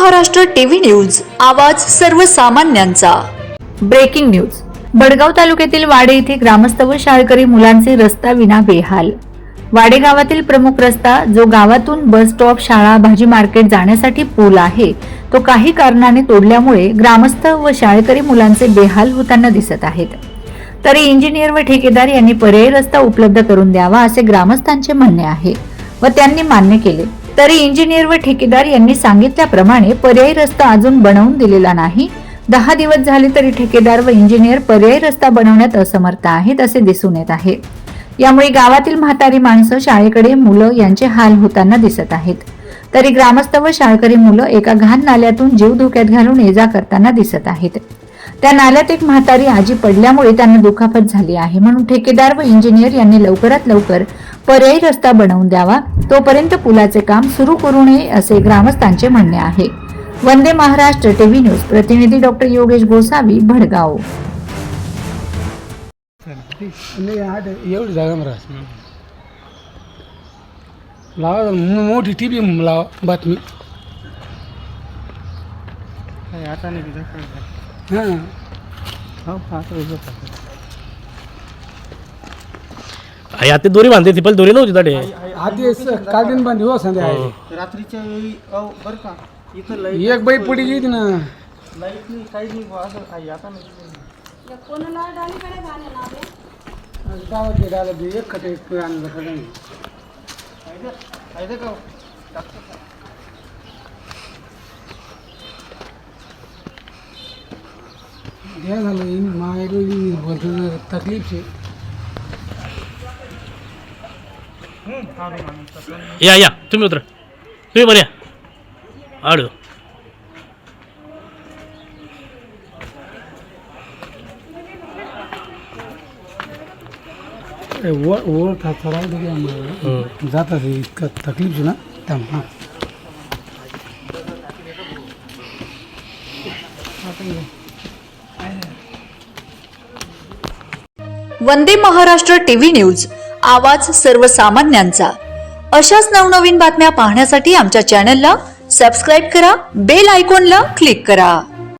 Maharashtra TV news, आवाज सर्वसामान्यांचा। Breaking news. Badgaon तालुक्यातील वाडे येथे ग्रामस्थ व शाळकरी मुलांचे रस्ता विना बेहाल। वाडे गावातील प्रमुख रस्ता, जो गावातून बस स्टॉप, शाळा, भाजी मार्केट जाण्यासाठी पूल आहे, तो काही कारणाने तोडल्यामुळे ग्रामस्थ व शाळकरी मुलांचे बेहाल होताना दिसत आहेत। तरी इंजिनियर व ठेकेदार यांनी पर्यायी रस्ता उपलब्ध करून द्यावा असे ग्रामस्थांचे म्हणणे आहे व त्यांनी मान्य केले। तरी इंजिनियर व ठेकेदार यांनी सांगितल्याप्रमाणे पर्यायी रस्ता अजून बनवून दिलेला नाही। 10 दिवस झाले तरी ठेकेदार व इंजिनियर पर्यायी रस्ता बनवण्यात असमर्थ आहेत असे दिसून येत आहे। यामुळे गावातील म्हातारी माणसं, शाळेकडे मुलं यांचे हाल होताना दिसत आहेत। तरी ग्रामस्थ व शाळकरी मुलं एका घाण नाल्यातून जीव धोक्यात घालून ये जा करताना दिसत आहेत। त्या नाल्यात एक म्हातारी आजी पडल्यामुळे त्यांना दुखापत झाली आहे। म्हणून ठेकेदार व इंजिनियर यांनी लवकरात लवकर पर्यायी रस्ता बनवून द्यावा, तोपर्यंत पुलाचे काम सुरू करू नये असे ग्रामस्थांचे म्हणणे आहे। वंदे महाराष्ट्र टीव्ही न्यूज प्रतिनिधी डॉक्टर योगेश गोसावी, भडगाव। एवढी जागा लावा, मोठी टीव्ही लावा, बातमी। आता आता दोरी बांधते ती, पण दोरी नव्हती ताडे आधी काढून बांधली हो संध्या रात्रीच्या वेळी बरं का इथं एक बाई पडी गेली ना, लाईट नाही, काही नाही असं काही आता नाही। गावात गेला एक खटे आणलं खरं फायदा का घ्या झालं माय तकलीफ से या तुम्ही उतरा, तुम्ही बऱ्या आड ओळ चढाव जातात इतकं तकलीफ ना त्या वंदे महाराष्ट्र टीव्ही न्यूज, आवाज सर्वसामान्यांचा। अशाच नवनवीन बातम्या पाहण्यासाठी आमच्या चॅनलला सबस्क्राइब करा, बेल आयकॉनला क्लिक करा।